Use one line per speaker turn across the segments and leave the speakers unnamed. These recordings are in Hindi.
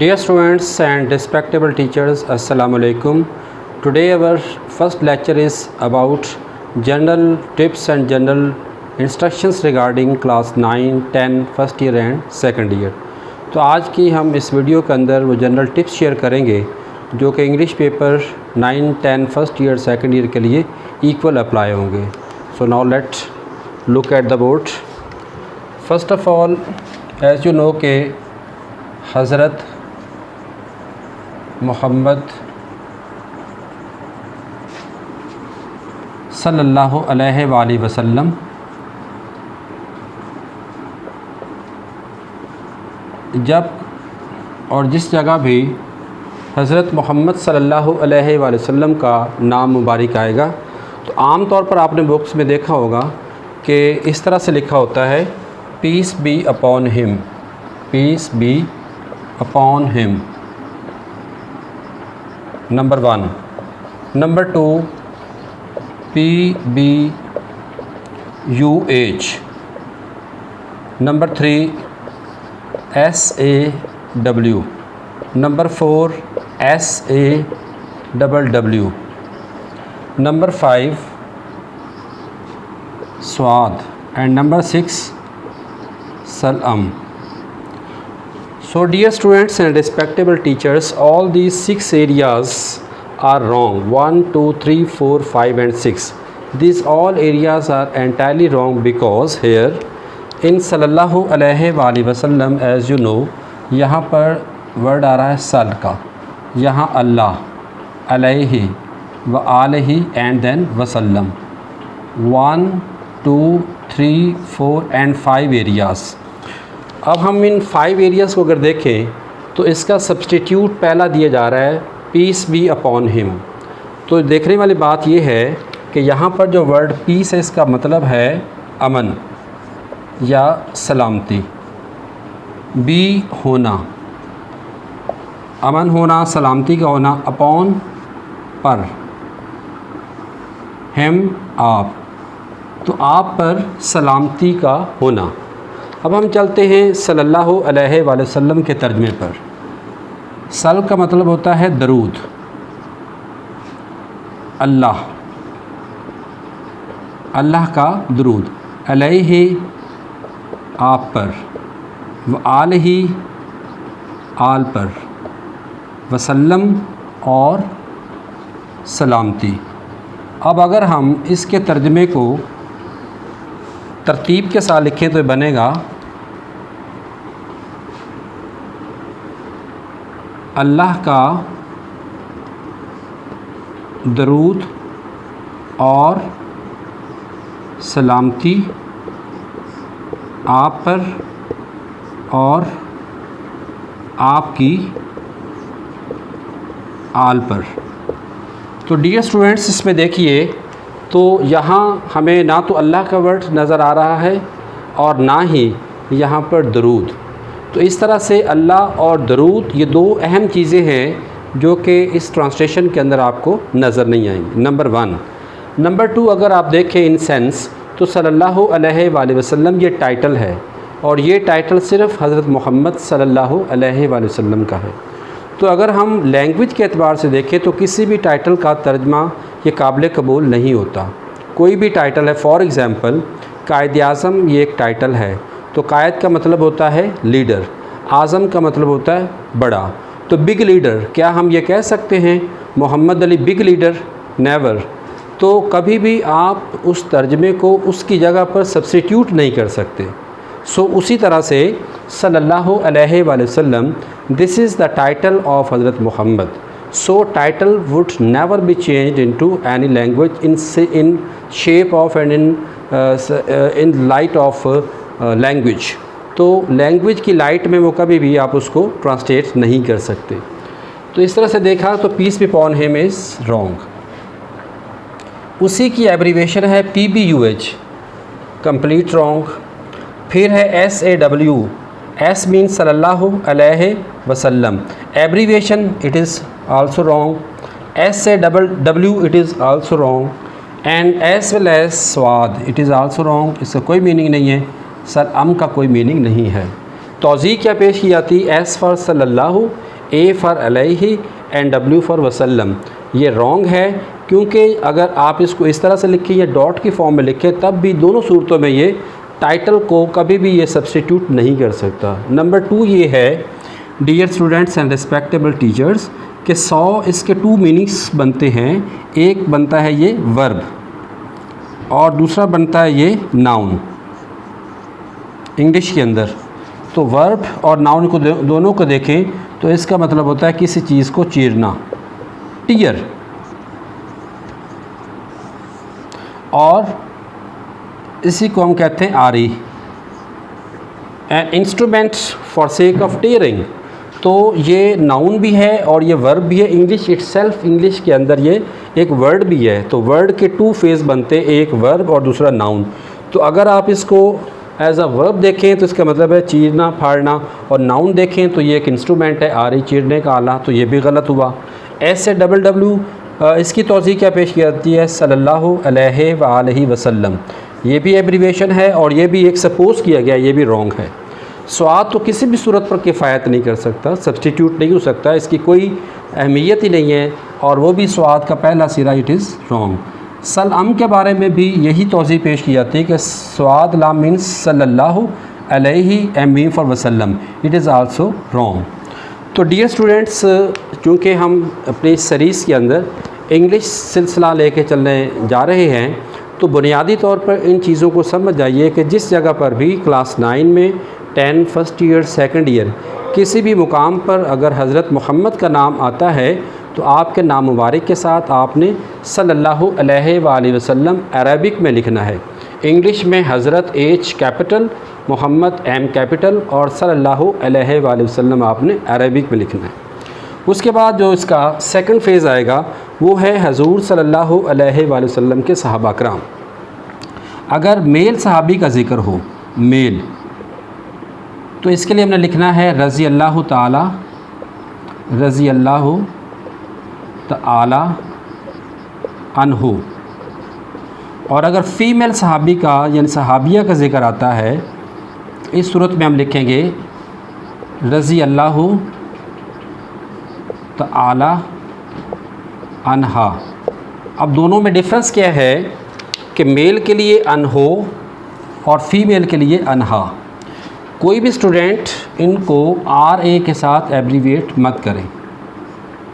Dear students and respectable teachers, Assalamu alaikum. Today our first lecture is about general tips and general instructions regarding class 9, 10, first year and second year. तो आज की हम इस वीडियो के अंदर वो जनरल टिप्स शेयर करेंगे जो कि English paper 9, 10, first year, second year के लिए इक्वल अप्लाई होंगे. So now let's look at the board. First of all, as you know के हज़रत मोहम्मद सल्लल्लाहु अलैहि वसल्लम जब और जिस जगह भी हज़रत मोहम्मद सल्लल्लाहु अलैहि वसल्लम का नाम मुबारक आएगा तो आम तौर पर आपने बुक्स में देखा होगा कि इस तरह से लिखा होता है, peace be upon him, peace be upon him. Number 1. Number 2, PBUH. Number 3, SAW. Number 4, SAW. Number 5, स्वाद. एंड नंबर 6, सलम. So dear students and respectable teachers, all these 6 areas are wrong. 1, 2, 3, 4, 5 and 6. These all areas are entirely wrong because here in sallallahu alaihi wasallam, as you know, यहाँ पर वर्ड आ रहा है सल का, यहाँ अल्लाह, अलैहि व आलिहि एंड देन वसल्लम. 1, 2, 3, 4 एंड 5 एरियाज़. अब हम इन 5 एरियाज़ को अगर देखें तो इसका सब्स्टिट्यूट पहला दिया जा रहा है, पीस बी अपॉन हिम. तो देखने वाली बात यह है कि यहाँ पर जो वर्ड पीस है इसका मतलब है अमन या सलामती. बी होना, अमन होना, सलामती का होना, अपॉन पर, हिम आप, तो आप पर सलामती का होना. अब हम चलते हैं सल्लल्लाहु अलैहि वसल्लम के तर्जमे पर. सल का मतलब होता है दरूद, अल्लाह, अल्लाह का दरूद, अलैहि आप पर, व आलिहि आल पर, वसल्लम और सलामती. अब अगर हम इसके तर्जमे को तरतीब के साथ लिखें तो बनेगा अल्लाह का दरूद और सलामती आप पर और आपकी आल पर. तो डियर स्टूडेंट्स, इसमें देखिए तो यहाँ हमें ना तो अल्लाह का वर्ड नज़र आ रहा है और ना ही यहाँ पर दरूद. तो इस तरह से अल्लाह और दरूद ये 2 अहम चीज़ें हैं जो कि इस ट्रांसलेशन के अंदर आपको नज़र नहीं आएंगी. नंबर 1. नंबर 2, अगर आप देखें इन सेंस तो सल्लल्लाहु अलैहि वसल्लम ये टाइटल है और ये टाइटल सिर्फ़ हज़रत मोहम्मद सल्लल्लाहु अलैहि वसल्लम का है. तो अगर हम लैंग्वेज के एतबार से देखें तो किसी भी टाइटल का तर्जमा ये काबिल कबूल नहीं होता. कोई भी टाइटल है, फॉर एग्ज़ाम्पल कायद आज़म ये एक टाइटल है, तो कायद का मतलब होता है लीडर, आज़म का मतलब होता है बड़ा. तो बिग लीडर, क्या हम ये कह सकते हैं Mohammad Ali big leader? Never. तो कभी भी आप उस तर्जमे को उसकी जगह पर सब्स्टिट्यूट नहीं कर सकते. सो उसी तरह से सल्लल्लाहु अलैहि वसल्लम, this is the title of हज़रत Mohammad. So title would never be changed into any language in shape of and in light of language. तो लैंग्वेज की लाइट में वो कभी भी आप उसको ट्रांसलेट नहीं कर सकते. तो इस तरह से देखा तो peace be upon him is wrong. उसी की एब्रीवेशन है PBUH, कंप्लीट रॉन्ग. फिर है SAW, S मीन्स सल्लल्लाहु अलैहि वसल्लम, abbreviation it is also wrong. SAW it is also wrong and as well as स्वाद it is also wrong. इसका कोई मीनिंग नहीं है. सर अम का कोई मीनिंग नहीं है. तौज़ी क्या पेश की जाती? एस फॉर सल्लल्लाहु, ए फॉर अलैहि एंड डब्ल्यू फॉर वसल्लम। ये रॉन्ग है, क्योंकि अगर आप इसको इस तरह से लिखें या डॉट की फॉर्म में लिखें तब भी दोनों सूरतों में ये टाइटल को कभी भी ये सब्स्टिट्यूट नहीं कर सकता। नंबर 2 ये है, dear students and respectable teachers, कि 100 इसके 2 मीनिंग्स बनते हैं। एक बनता है ये वर्ब और दूसरा बनता है ये नाउन इंग्लिश के अंदर। तो वर्ब और नाउन को दोनों को देखें तो इसका मतलब होता है किसी चीज़ को चीरना, टीयर, और इसी को हम कहते हैं आरी, an instrument for sake of tearing. तो ये नाउन भी है और ये वर्ब भी है। इंग्लिश इटसेल्फ, इंग्लिश के अंदर ये एक वर्ड भी है। तो वर्ड के 2 फेज़ बनते हैं, एक वर्ब और दूसरा नाउन। तो अगर आप इसको एज अ वर्ब देखें तो इसका मतलब है चीरना फाड़ना, और नाउन देखें तो ये एक इंस्ट्रूमेंट है, आरी, चीरने का आला, तो ये भी गलत हुआ। एस से डबल डब्ल्यू, इसकी तौज़ीह क्या पेश की जाती है? सल्लल्लाहु अलैहि वसल्लम। ये भी एब्रीवेशन है और ये भी एक सपोज किया गया, ये भी रॉन्ग है। स्वाद तो किसी भी सूरत पर किफ़ायत नहीं कर सकता, सब्स्टिट्यूट नहीं हो सकता, इसकी कोई अहमियत ही नहीं है, और वो भी स्वाद का पहला सिरा, इट इज़ रॉन्ग। सलअम के बारे में भी यही तौज़ीह पेश की जाती है कि स्वाद लाम मीन्स सल्लल्लाहु अलैहि एम फॉर वसल्लम, इट इज़ आल्सो रॉन्ग। तो डियर स्टूडेंट्स, चूँकि हम अपनी सीरीज़ के अंदर इंग्लिश सिलसिला लेके चलने जा रहे हैं, तो बुनियादी तौर पर इन चीज़ों को समझ जाइए कि जिस जगह पर भी क्लास 9 में 10 फर्स्ट ईयर सेकंड ईयर किसी भी मुकाम पर अगर हज़रत मोहम्मद का नाम आता है तो आपके नाम मुबारक के साथ आपने सल्लल्लाहु अलैहि वसल्लम अरबिक में लिखना है। इंग्लिश में Hazrat H capital, Mohammad M capital और सल्लल्लाहु अलैहि वसल्लम आपने अरबिक में लिखना है। उसके बाद जो इसका सेकंड फेज़ आएगा वो है हजूर सल्लल्लाहु अलैहि वसल्लम के सहाबा कराम। अगर मेल सहाबी का ज़िक्र हो, मेल, तो इसके लिए हमने लिखना है रज़ी अल्लाह ताला अन्हु। और अगर फ़ीमेल सहाबी का यानी सहाबिया का ज़िक्र आता है, इस सूरत में हम लिखेंगे रज़ी अल्लाह ताला अन्हा। अब दोनों में डिफ़रेंस क्या है कि मेल के लिए अनहो और फ़ीमेल के लिए अनहा। कोई भी स्टूडेंट इनको RA के साथ एब्रीविएट मत करें।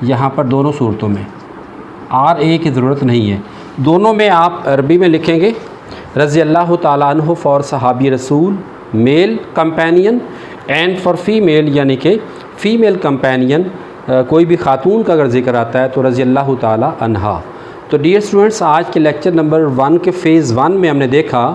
यहाँ पर दोनों सूरतों में RA की ज़रूरत नहीं है। दोनों में आप अरबी में लिखेंगे रज़ी अल्लाह ताला अन्हु फॉर सहाबी रसूल male companion, and for female यानी कि फ़ीमेल कंपेनियन, कोई भी ख़ातून का अगर ज़िक्र आता है तो रज़ी अल्लाह ताला अन्हा। तो डियर स्टूडेंट्स, आज के लेक्चर नंबर 1 के फ़ेज़ 1 में हमने देखा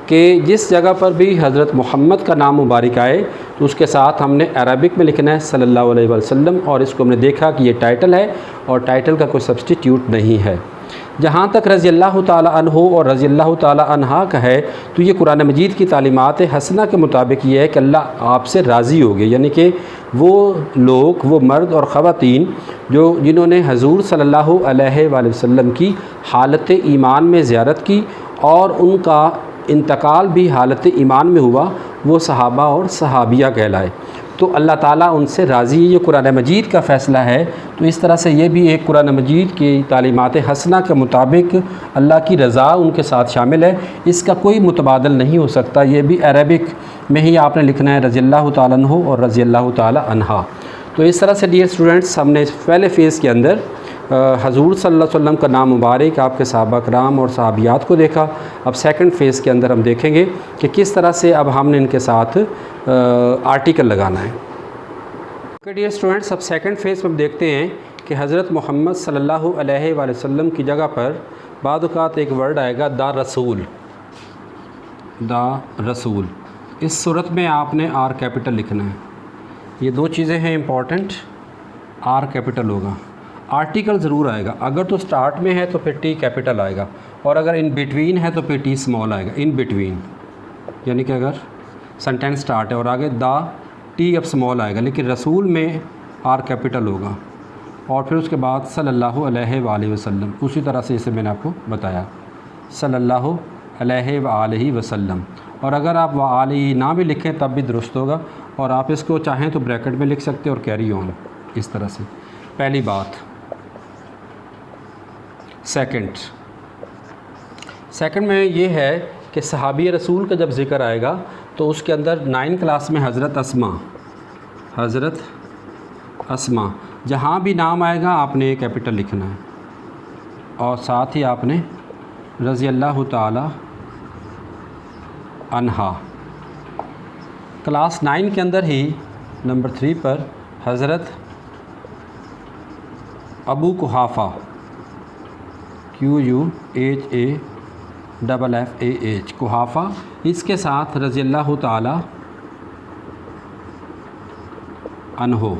कि जिस जगह पर भी हज़रत मोहम्मद का नाम मुबारक आए तो उसके साथ हमने अरबिक में लिखना है सल्लल्लाहु अलैहि वसल्लम, और इसको हमने देखा कि ये टाइटल है और टाइटल का कोई सब्स्टिट्यूट नहीं है। जहाँ तक रज़ी अल्लाह ताला अन्हु और रज़ी अल्लाह ताला अन्हा का है तो ये कुरान मजीद की तालीमात हसना के मुताबिक ये है कि अल्लाह आपसे राज़ी हो गए, यानी कि वो लोग, वो मर्द और ख़वातीन जिन्होंने हजूर सल्लल्लाहु अलैहि वसल्लम की हालत ईमान में ज़ियारत की और उनका इंतकाल भी हालत ईमान में हुआ, वो सहाबा और सहाबिया कहलाए। तो अल्लाह ताला उनसे राज़ी, ये कुरान मजीद का फ़ैसला है। तो इस तरह से ये भी एक कुरान मजीद की तालीमात हसना के मुताबिक अल्लाह की रज़ा उनके साथ शामिल है, इसका कोई मुतबादल नहीं हो सकता। ये भी अरबिक में ही आपने लिखना है रज़ी अल्लाह ताला अन्हु और रज़ी अल्लाह ताला अन्हा। तो इस तरह से डियर स्टूडेंट्स, हमने पहले फ़ेज़ के अंदर हजूर सल्लल्लाहु अलैहि वसल्लम का नाम मुबारक, आपके सहाबा कराम और सहाबियात को देखा। अब सेकंड फ़ेज़ के अंदर हम देखेंगे कि किस तरह से अब हमने इनके साथ आर्टिकल लगाना है। ओके डियर स्टूडेंट्स, अब सेकंड फ़ेज़ में हम देखते हैं कि हज़रत मोहम्मद सल्लल्लाहु अलैहि वसल्लम की जगह पर बाद औक़ात एक वर्ड आएगा द रसूल, द रसूल। इस सूरत में आपने R कैपिटल लिखना है। ये दो चीज़ें हैं इम्पॉर्टेंट, R कैपिटल होगा, आर्टिकल ज़रूर आएगा। अगर तो स्टार्ट में है तो फिर T कैपिटल आएगा, और अगर इन बिटवीन है तो फिर T स्मॉल आएगा। इन बिटवीन यानी कि अगर सेंटेंस स्टार्ट है और आगे द T अब स्मॉल आएगा, लेकिन रसूल में R कैपिटल होगा, और फिर उसके बाद सल्लल्लाहु अलैहि वसल्लम। उसी तरह से इसे मैंने आपको बताया, सल्लल्लाहु अलैहि व आलिहि वसल्लम। और अगर आप व आलिहि ना भी लिखें तब भी दुरुस्त होगा, और आप इसको चाहें तो ब्रैकेट में लिख सकते हैं और कैरी ऑन इस तरह से। पहली बात। सेकंड में ये है कि सहाबी रसूल का जब ज़िक्र आएगा तो उसके अंदर 9 क्लास में हज़रत अस्मा जहाँ भी नाम आएगा आपने कैपिटल लिखना है, और साथ ही आपने रज़ी अल्लाह ताला अन्हा। क्लास 9 के अंदर ही नंबर 3 पर हज़रत अबू कुहाफ़ा QUHAFFAH कुहाफ़ा, इसके साथ रज़ी अल्लाह ताला अन्हो।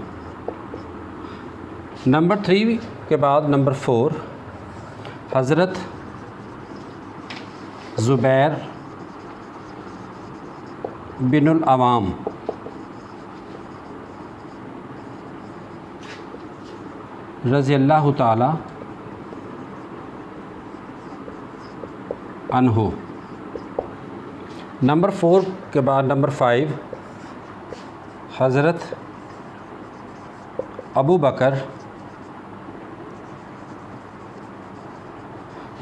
नंबर 3 के बाद नंबर 4 हज़रत ज़ुबैर बिनुल अवाम रज़ी अल्लाह ताला अन्हो। नंबर 4 के बाद नंबर 5 हज़रत अबू बकर।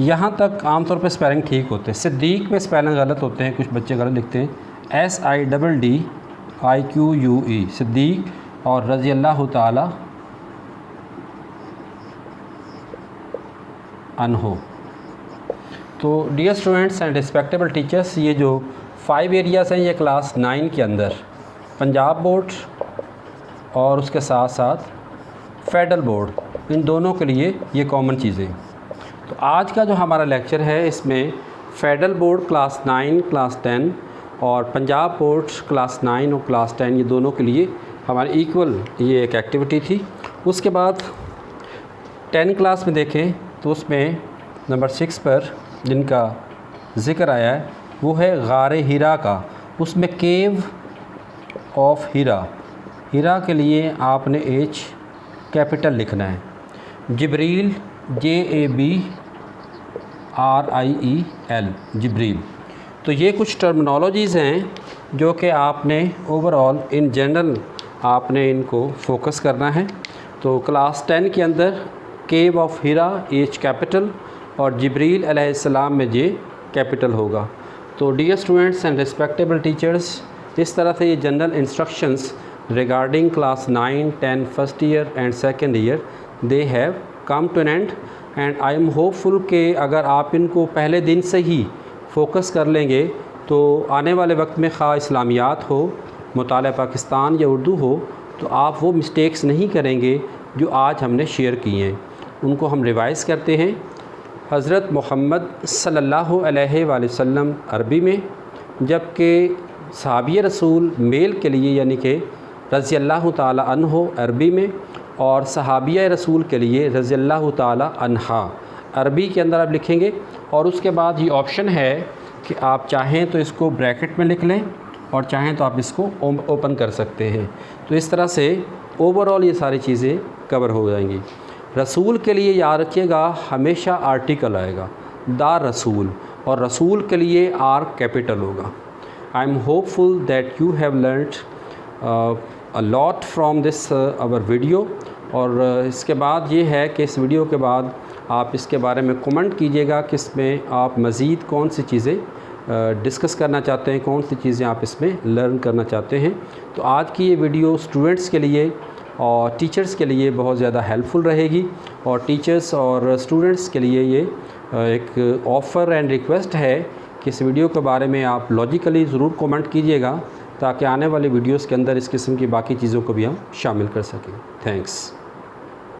यहाँ तक आमतौर पर स्पेलिंग ठीक होते हैं, सिद्दीक़ में स्पेलिंग गलत होते हैं, कुछ बच्चे गलत लिखते हैं, SIDDIQUE सिद्दीक़, और रज़ी अल्लाह ताला अन्हो। तो dear students and respectable teachers, ये जो 5 एरियाज़ हैं ये क्लास 9 के अंदर पंजाब बोर्ड और उसके साथ साथ फेडरल बोर्ड, इन दोनों के लिए ये कॉमन चीज़ें। तो आज का जो हमारा लेक्चर है इसमें फेडरल बोर्ड क्लास 9, क्लास 10 और पंजाब बोर्ड क्लास 9 और क्लास 10, ये दोनों के लिए हमारी इक्वल ये एक एक्टिविटी थी। उसके बाद 10 क्लास में देखें तो उसमें नंबर 6 पर जिनका ज़िक्र आया है वो है गार हिरा का। उसमें केव ऑफ हिरा के लिए आपने H कैपिटल लिखना है। जिब्रील JABRIEL जिब्रील। तो ये कुछ टर्मिनोलॉजीज़ हैं जो कि आपने ओवरऑल इन जनरल आपने इनको फोकस करना है। तो क्लास 10 के अंदर cave of Hira H capital और जिब्रील अलैहिस्सलाम में J कैपिटल होगा। तो dear students and respectable teachers, इस तरह से ये general instructions regarding class 9, 10 first year and second year they have come to an end, and I am hopeful कि अगर आप इनको पहले दिन से ही फोकस कर लेंगे तो आने वाले वक्त में खा इस्लामियात हो, मुताला पाकिस्तान या उर्दू हो, तो आप वो मिस्टेक्स नहीं करेंगे जो आज हमने शेयर किए हैं। उनको हम रिवाइज़ करते हैं। हज़रत मोहम्मद सल्लल्लाहु अलैहि वसल्लम अरबी में, जबकि सहाबी रसूल मेल के लिए यानी कि रज़ी अल्लाह ताला अन्हो अरबी में, और सहाबिया रसूल के लिए रज़ी अल्लाह ताला अन्हा अरबी के अंदर आप लिखेंगे। और उसके बाद ये ऑप्शन है कि आप चाहें तो इसको ब्रैकेट में लिख लें और चाहें तो आप इसको ओपन कर सकते हैं। तो इस तरह से ओवरऑल ये सारी चीज़ें कवर हो जाएंगी। रसूल के लिए याद रखिएगा हमेशा आर्टिकल आएगा द रसूल, और रसूल के लिए R कैपिटल होगा। I am hopeful that you have learned a lot from this our video. और इसके बाद ये है कि इस वीडियो के बाद आप इसके बारे में कमेंट कीजिएगा कि इसमें आप मज़ीद कौन सी चीज़ें डिस्कस करना चाहते हैं, कौन सी चीज़ें आप इसमें लर्न करना चाहते हैं। तो आज की ये वीडियो स्टूडेंट्स के लिए और टीचर्स के लिए बहुत ज़्यादा हेल्पफुल रहेगी, और टीचर्स और स्टूडेंट्स के लिए ये एक ऑफ़र एंड रिक्वेस्ट है कि इस वीडियो के बारे में आप लॉजिकली ज़रूर कमेंट कीजिएगा ताकि आने वाले वीडियोस के अंदर इस किस्म की बाकी चीज़ों को भी हम शामिल कर सकें। थैंक्स।